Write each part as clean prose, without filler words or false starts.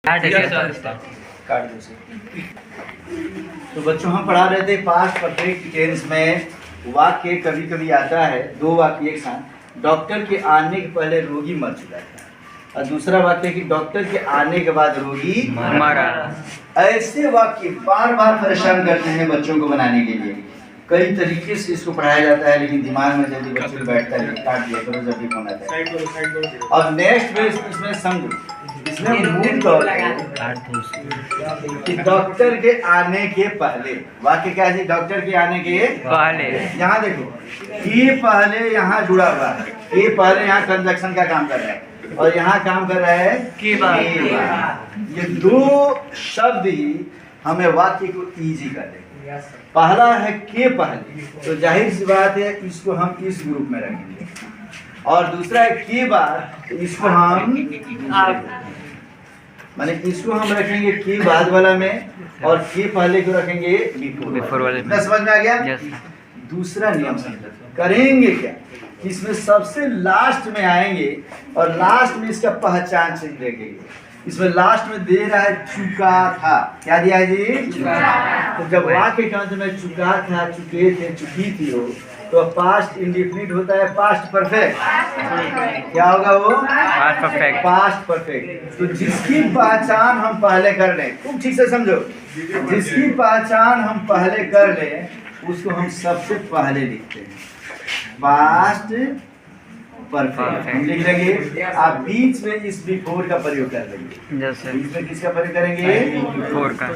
काट दो से। तो बच्चों हम पढ़ा रहे थे पास्ट परफेक्ट टेंस में वाक्य कभी कभी आता है, दो वाक्य एक साथ। डॉक्टर के आने के पहले रोगी मर चुका था और दूसरा वाक्य कि डॉक्टर के आने के बाद रोगी मरा। ऐसे वाक्य बार बार परेशान करते हैं बच्चों को बनाने के लिए। कई तरीके से इसको पढ़ाया जाता है, लेकिन दिमाग में जल्दी बच्चों को बैठता है। काट दिया करो जब भी फोन आता है। और नेक्स्ट में इसमें समझो, इसमें मूल तौर कि डॉक्टर के आने के पहले वाक्य क्या है? डॉक्टर के आने के पहले। यहाँ देखो ये पहले यहाँ जुड़ा हुआ है, ये पहले यहाँ कंजक्शन का काम कर रहा है और यहाँ काम कर रहा है के बाद। ये दो शब्द ही हमें वाक्य को इजी कर देंगे। पहला है के पहले, तो जाहिर सी बात है इसको हम इस ग्रुप में रखेंगे, और दूसरा है के बाद, तो इसको हम माने इसको हम रखेंगे के बाद वाला में और के पहले को रखेंगे बिफोर वाले में। समझ में आ गया? दूसरा नियम समझो, करेंगे क्या? इसमें सबसे लास्ट में आएंगे और लास्ट में इसका पहचान चिन्ह देंगे। इसमें लास्ट में दे रहा है चुका था। क्या दिया है जी? चुका। तो जब वाक्य के अंत में चुका था, चुके थे, चुकी थी हो, तो पास्ट इंडेफिनिट होता है पास्ट परफेक्ट। क्या होगा वो? Past perfect. Past perfect. तो जिसकी पहचान हम पहले कर लें, तुम ठीक से समझो, जिसकी पहचान हम पहले कर लें उसको हम सबसे पहले लिखते हैं पास्ट परफेक्ट। हम लिख लेंगे। आप बीच में इस बिफोर का प्रयोग कर लेंगे। बीच में किसका प्रयोग करेंगे? बिफोर का।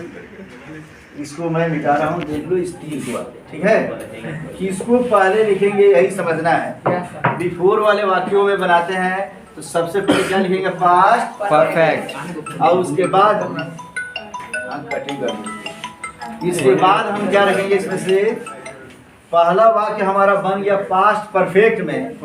इसको मैं मिटा रहा हूँ, देख लो इस तीर को, ठीक है? किसको पहले लिखेंगे यही समझना है। बिफोर वाले वाक्यों में बनाते हैं तो सबसे पहले क्या लिखेंगे? Past perfect. और उसके बाद कटिंग करेंगे। इसके बाद हम क्या रखेंगे? इसमें से पहला वाक्य हमारा बन गया पास्ट परफेक्ट में।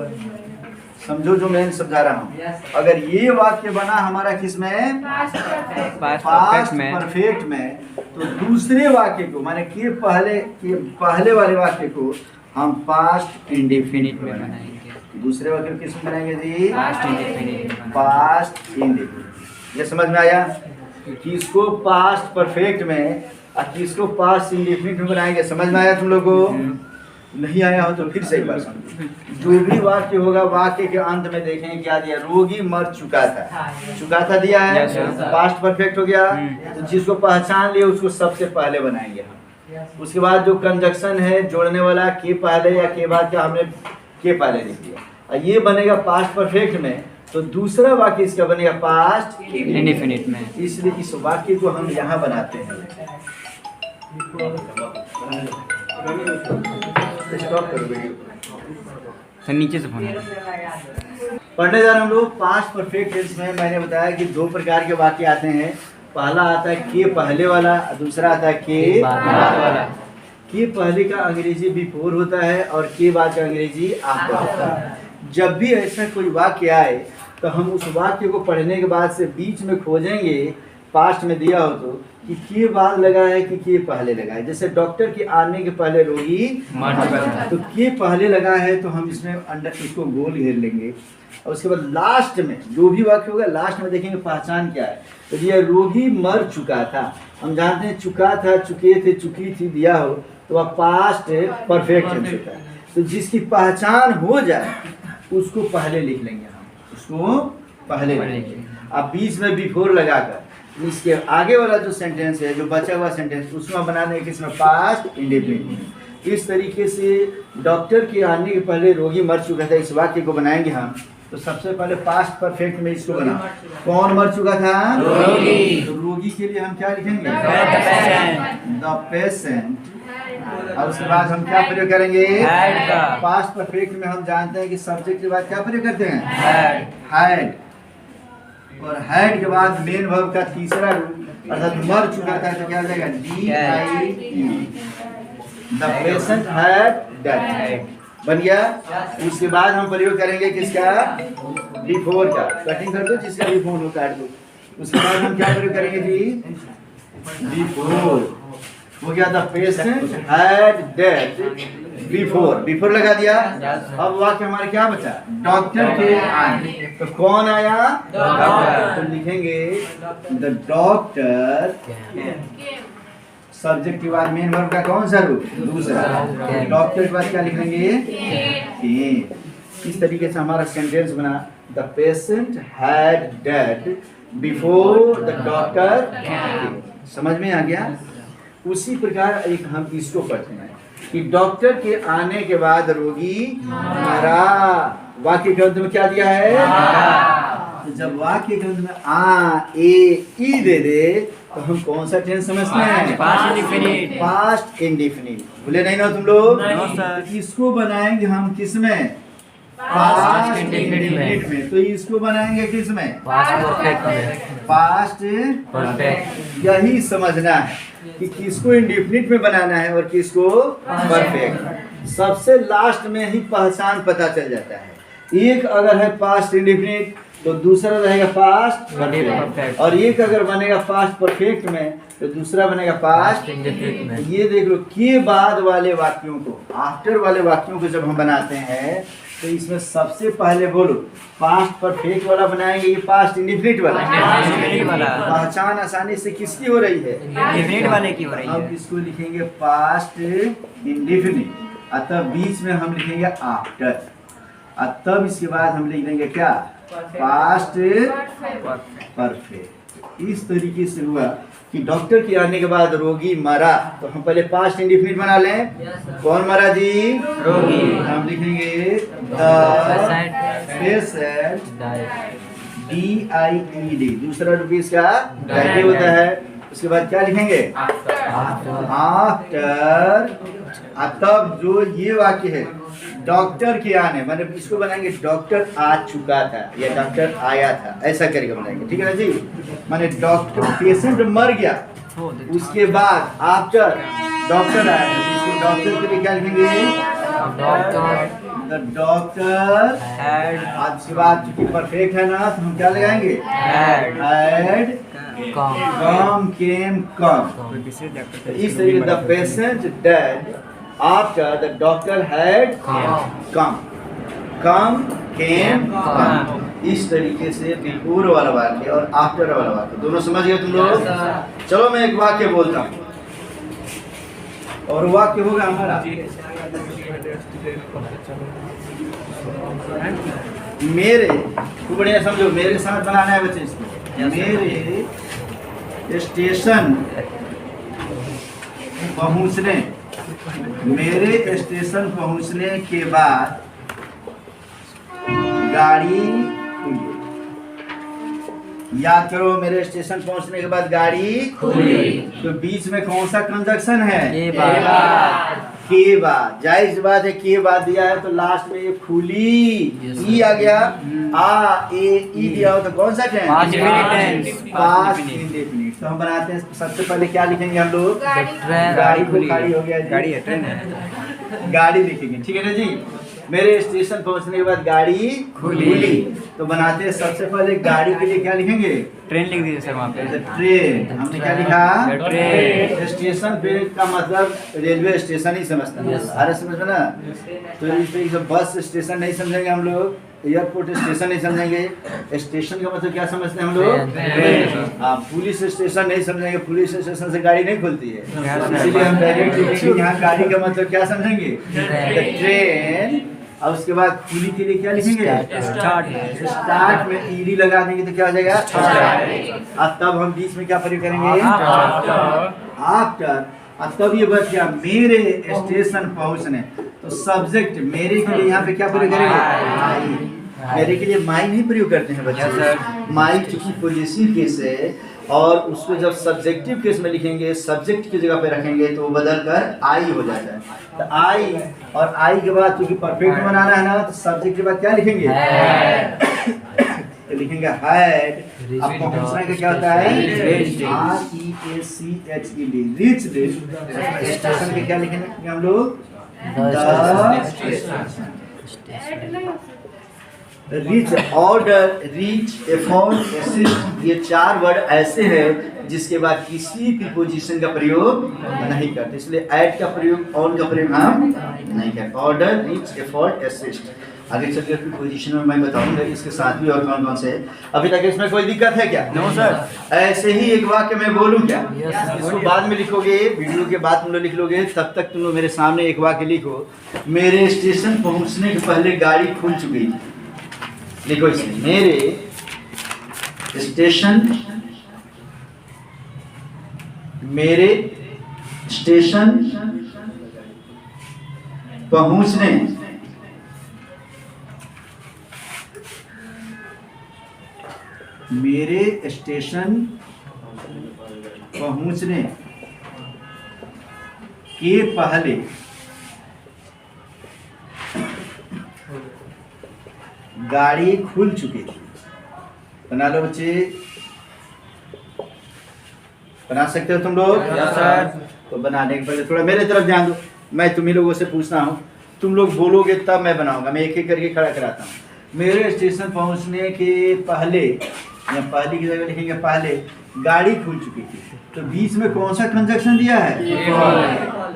समझो जो मैं समझा रहा हूँ। अगर ये वाक्य बना हमारा किस में? पास्ट परफेक्ट में, तो दूसरे वाक्य को माने के पहले वाले वाक्य को हम पास्ट इंडेफिनिट में बनाएंगे। दूसरे वाक्य को किस में बनाएंगे जी? Past indefinite. Past indefinite. ये समझ में आया? किसको पास्ट परफेक्ट में और किसको पास्ट इंडेफिनिट में बनाएंगे? समझ में आया तुम लोगों को? नहीं आया हो तो फिर से एक बार समझो। जो भी वाक्य होगा वाक्य के अंत में देखेंगे क्या दिया? रोगी मर चुका था। चुका था दिया है, पास्ट परफेक्ट हो गया। तो जिसको पहचान लिया उसको सबसे पहले बनाएंगे हम। उसके बाद जो कंजक्शन है जोड़ने वाला के पहले या के बाद, क्या हमने के पहले लिख दिया और ये बनेगा पास्ट परफेक्ट में। तो दूसरा वाक्य इसका बनेगा पास्ट इंडेफिनिट में। इसलिए इस वाक्य को हम यहाँ बनाते हैं। स्टॉप करो वीडियो सर, नीचे से पढ़ने जा रहे हम लोग पास्ट परफेक्ट टेंस में। मैंने बताया कि दो प्रकार के वाक्य आते हैं। पहला आता है के पहले वाला, दूसरा आता है के बाद वाला। के पहले का अंग्रेजी बिफोर होता है और के बाद का अंग्रेजी आफ्टर होता है। जब भी ऐसा कोई वाक्य आए तो हम उस वाक्य को पढ़ने के बाद से बीच में खोजेंगे, पास्ट में दिया हो तो कि के बाद लगा है कि के पहले लगा है। जैसे डॉक्टर के आने के पहले रोगी मर चुका था, तो के पहले लगा है तो हम इसमें अंडर इसको गोल घेर लेंगे। और उसके बाद लास्ट में जो भी वाक्य होगा लास्ट में देखेंगे पहचान क्या है। तो ये रोगी मर चुका था, हम जानते हैं चुका था, चुके थे, चुकी थी दिया हो तो वह पास्ट परफेक्ट हो चुका है। तो जिसकी पहचान हो जाए उसको पहले लिख लेंगे हम, उसको पहले लिखेंगे। अब बीच में बिफोर लगाकर इसके आगे वाला जो सेंटेंस है, जो बचा हुआ सेंटेंस, उसमें बनाने के इसमें पास्ट इंडेफिनिट। इस तरीके से डॉक्टर के आने के पहले रोगी मर चुका था इस वाक्य को बनाएंगे हम। तो सबसे पहले पास्ट परफेक्ट में इसको बना, कौन मर चुका था? रोगी। तो रोगी के लिए हम क्या लिखेंगे? The patient. और उसके बाद हम क्या प्रयोग करेंगे? पास्ट परफेक्ट में हम जानते हैं कि सब्जेक्ट के बाद क्या प्रयोग करते हैं? हैड। और हैड के बाद मेन वर्ब का तीसरा रूप अर्थात मर चुका था तो क्या हो जाएगा? DIE। The patient had died. बन गया। उसके बाद हम प्रयोग करेंगे किसका? बिफोर का। कटिंग कर दो, जिसका बिफोर हो काट दो। उसके बाद हम क्या प्रयोग करेंगे जी? बिफोर हो गया। The patient had dead before लगा दिया। अब वाक्य हमारे क्या बचा, डॉक्टर के आने, तो कौन आया, डॉक्टर। तो लिखेंगे द डॉक्टर, सब्जेक्ट के बाद मेन वर्ब का कौन सा रूप, दूसरा। डॉक्टर के बाद क्या लिखेंगे, केम। इस तरीके से हमारा सेंटेंस बना, the patient had dead before the doctor केम। समझ में आ गया। उसी प्रकार एक हम इसको पढ़ते हैं कि डॉक्टर के आने के बाद रोगी मरा। वाक्य के अंत में क्या दिया है, तो जब वाक्य के अंत में आ ए ई दे दे तो हम कौन सा टेंस समझते हैं, पास्ट इंडेफिनिट। भूले नहीं ना तुम लोग। तो इसको बनाएंगे हम किस में, पास्ट इंडेफिनिट में। तो इसको बनाएंगे किस में, पास्ट परफेक्ट। यही समझना है कि किसको इंडेफिनिट में बनाना है और किसको परफेक्ट। सबसे लास्ट में ही पहचान पता चल जाता है। एक अगर है पास्ट इंडेफिनिट तो दूसरा रहेगा पास्ट परफेक्ट, और एक अगर बनेगा पास्ट परफेक्ट में तो दूसरा बनेगा पास्ट इंडेफिनिट में। ये देख लो, के बाद वाले वाक्यों को, आफ्टर वाले वाक्यों को जब हम बनाते हैं तो इसमें सबसे पहले बोलो पास्ट परफेक्ट वाला बनाएंगे, ये पास्ट इंडेफिनिट वाला। पहचान आसानी से किसकी हो रही है, इंडेफिनिट वाले की हो रही है। अब इसको लिखेंगे पास्ट इंडेफिनिट, अतः बीच में हम लिखेंगे आफ्टर, तब इसके बाद हम लिख देंगे क्या, पास्ट परफेक्ट। इस तरीके से हुआ कि डॉक्टर के आने के बाद रोगी मरा, तो हम पहले पास्ट इंडेफिनिट बना लें। कौन मरा जी, रोगी। हम लिखेंगे द पेशेंट DIED, दूसरा रूप इसका डाइड होता है। उसके बाद क्या लिखेंगे, आफ्टर। तब जो ये वाक्य है डॉक्टर के आने, मैंने इसको बनाएंगे डॉक्टर आ चुका था या डॉक्टर आया था, ऐसा करके बनाएंगे, ठीक है ना जी। मैंने डॉक्टर, पेशेंट मर गया, उसके बाद आफ्टर डॉक्टर आया, इसको डॉक्टर के लिए क्या लिखेंगे, द डॉक्टर हैड। आज के बाद चूंकि परफेक्ट है ना तो हम क्या लगाएंगे, हैड कम केम कम। इस तरीके the patient dead after the doctor had come came come. इस तरीके से बिफोर वाला वाक्य और आफ्टर वाला वाक्य दोनों समझ गए तुम लोग। चलो मैं एक वाक्य बोलता हूँ और वाक्य होगा हमारा, मेरे, खूब बढ़िया समझो, मेरे साथ बनाना है बच्चे इसको। मेरे स्टेशन पहुंचने, मेरे स्टेशन पहुंचने के बाद गाड़ी खुली। याद करो, मेरे स्टेशन पहुंचने के बाद गाड़ी खुली, तो बीच में कौन सा कंजक्शन है, के बाद। जाहिर सी बात है के बाद दिया है तो लास्ट में ये खुली ई आ गया, आ ए ई दिया हो तो कौन सा टेंस, पास्ट इंडेफिनिट। तो हम बनाते हैं, सबसे पहले क्या लिखेंगे हम लोग, गाड़ी को खाली हो गया, गाड़ी है, ट्रेन है, गाड़ी लिखेंगे, ठीक है ना जी। मेरे स्टेशन पहुंचने के बाद गाड़ी खुली, तो बनाते हैं सबसे पहले गाड़ी के लिए क्या लिखेंगे, ट्रेन लिख दीजिए सर वहाँ पे। ट्रेन, हमने क्या लिखा, ट्रेन। स्टेशन पे का मतलब रेलवे स्टेशन ही समझते हैं, अरे समझ में ना। तो इस तरीके से बस स्टेशन नहीं समझेंगे हम लोग, एयरपोर्ट स्टेशन नहीं समझेंगे। स्टेशन का मतलब क्या समझते हैं हम लोग, हाँ। पुलिस स्टेशन नहीं समझेंगे, पुलिस स्टेशन से गाड़ी नहीं खुलती है, इसलिए हम डायरेक्ट लिखेंगे यहाँ गाड़ी का मतलब क्या समझेंगे, ट्रेन। और उसके बाद खुली के लिए क्या लिखेंगे, स्टार्ट में ईडी लगा देंगे तो क्या हो जाएगा, और तब हम बीच में क्या प्रयोग करेंगे, आफ्टर। और तब ये बच गया मेरे स्टेशन पहुंचने, तो सब्जेक्ट मेरे के लिए यहाँ पे क्या प्रयोग करेंगे, मेरे के लिए माई नहीं प्रयोग करते हैं बच्चे। माई चूंकि पॉजिटिव केस है और उसको जब सब्जेक्टिव केस में लिखेंगे, सब्जेक्ट की जगह पे रखेंगे तो वो बदल कर आई हो जाता है। तो आई, और आई के बाद क्योंकि परफेक्ट बनाना है ना तो सब्जेक्ट के बाद क्या लिखेंगे, तो लिखेंगे हैड। अब पहुंचने का क्या होता है, REACHED, रीच्ड। स्टेशन के क्या लिखेंगे हम लोग, the station. Reach, order, reach, effort, assist, ये 4 वर्ड ऐसे हैं जिसके बाद किसी प्रीपोजिशन का प्रयोग नहीं करते, इसलिए ऐड का प्रयोग, ऑन का प्रयोग हम नहीं करते। Order, reach, effort, assist. आगे चलकर प्रीपोजिशन में मैं बताऊंगा इसके साथ भी और कौन कौन से है। अभी तक इसमें कोई दिक्कत है क्या? No sir. ऐसे ही एक वाक्य मैं बोलूं क्या? Yes, इसको बाद में लिखोगे, वीडियो के बाद तुम लोग लिख लोगे, तब तक तुम लोग मेरे सामने एक वाक्य लिखो। मेरे स्टेशन पहुंचने के पहले गाड़ी खुल चुकी थी। लिखो इसमें, मेरे स्टेशन पहुंचने मेरे स्टेशन पहुंचने के पहले गाड़ी खुल चुकी थी। बना लो बच्चे, बना सकते हो तुम लोग? Yes sir. तो बनाने के पहले थोड़ा मेरे तरफ ध्यान दो, मैं तुम्ही लोगों से पूछना हूँ, तुम लोग बोलोगे तब मैं बनाऊंगा। मैं एक एक करके खड़ा कराता हूँ। मेरे स्टेशन पहुंचने के पहले, या पहले की जगह लिखेंगे पहले, गाड़ी खुल चुकी थी। तो बीच में कौन सा कंजक्शन दिया है?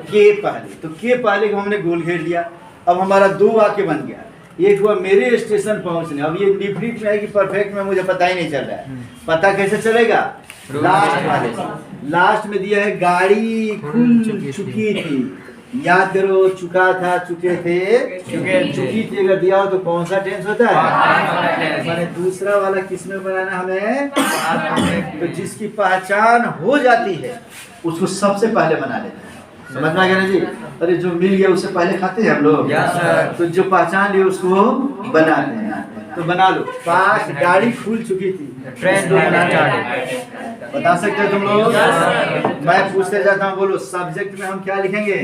के पहले। तो के पहले को हमने गोल घेर लिया। अब हमारा 2 वाक्य बन गया। एक हुआ मेरे स्टेशन पहुंचने, अब ये डिफरेंट में है कि परफेक्ट में, मुझे पता ही नहीं चल रहा है। पता कैसे चलेगा? लास्ट वाले, लास्ट में दिया है गाड़ी खुल चुकी थी। याद करो, चुका था, चुके थे, चुकी थी अगर दिया हो तो कौन सा टेंस होता है? मैंने दूसरा वाला किस में बनाना हमें? तो जिसकी पहचान हो जाती है उसको सबसे पहले बना लेते हैं। समझ में आ गया ना जी? अरे जो मिल गया उससे पहले खाते हैं हम लोग। तो जो पहचान लिया उसको बनाते हैं। तो बना लो, पास गाड़ी खुल चुकी थी, ट्रेन बता सकते हो तुम लोग? मैं पूछते जाता हूँ, बोलो सब्जेक्ट में हम क्या लिखेंगे?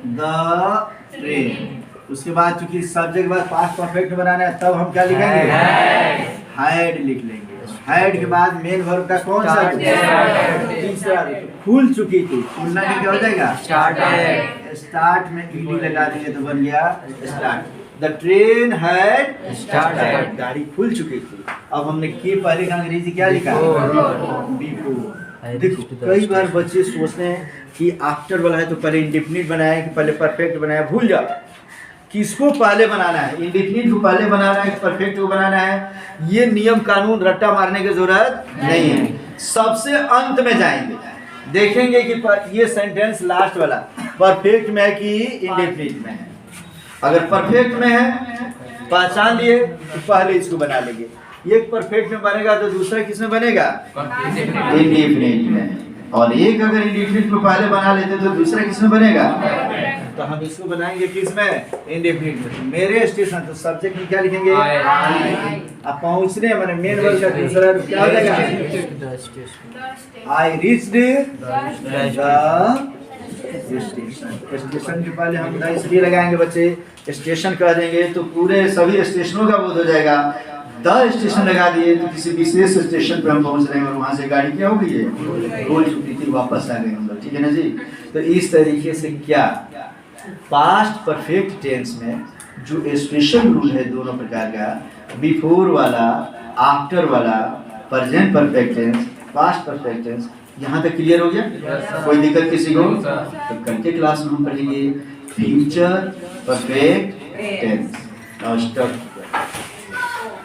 The train. उसके बाद चूंकि सब्जेक्ट के बाद पास्ट परफेक्ट बनाना है, तब हम क्या लिखेंगे? हैड लिख लेंगे। हैड के बाद मेन वर्ब का कौन सा? तीसरा। खुल चुकी थी, खुलना में क्या हो जाएगा? स्टार्ट में ईडी लगा देंगे तो बन गया start. The train had started, गाड़ी खुल चुकी थी। अब हमने के पहले का अंग्रेजी क्या लिखा? बिफोर। देखो कई बार बच्चे सोचते हैं कि आफ्टर वाला है तो पहले इंडेफिनिट बनाया है कि पहले परफेक्ट बनाया। भूल जाओ, किसको पहले बनाना है? इंडेफिनिट को पहले बनाना है, परफेक्ट को बनाना है। ये नियम कानून रट्टा मारने की जरूरत नहीं है। सबसे अंत में जाएंगे, देखेंगे कि ये सेंटेंस लास्ट वाला परफेक्ट में है कि इंडेफिनिट में है। अगर परफेक्ट में है, पहचान लिए तो पहले इसको बना लेंगे। एक परफेक्ट में बनेगा तो दूसरा किस में बनेगा? इंडेफिनिट में। और एक अगर इंडेफिनिट को पहले बना लेते तो दूसरा किस में बनेगा? तो हम इसको बनाएंगे किस में? इंडेफिनिट में। मेरे स्टेशन, तो सब्जेक्ट में क्या लिखेंगे? अब पहुंचने मैंने मेन वर्ब का दूसरा क्या हो जाएगा? आई रीच्ड द स्टेशन के पहले हम इसलिए लगाएंगे बच्चे, स्टेशन कह देंगे तो पूरे सभी स्टेशनों का बोध हो जाएगा। द स्टेशन लगा दिए तो किसी विशेष स्टेशन पर हम पहुंच रहे हैं और वहां से गाड़ी क्या हो गई है? रोल चुकी थी, वापस आ गए हम लोग। ठीक है ना जी? तो इस तरीके से क्या पास्ट परफेक्ट टेंस में जो स्पेशल रूल है दोनों प्रकार का, बिफोर वाला, आफ्टर वाला, present perfect tense, past perfect tense, यहाँ तक क्लियर हो गया? कोई दिक्कत किसी को? तो कल के क्लास में हम पढ़ेंगे future perfect tense. Now start.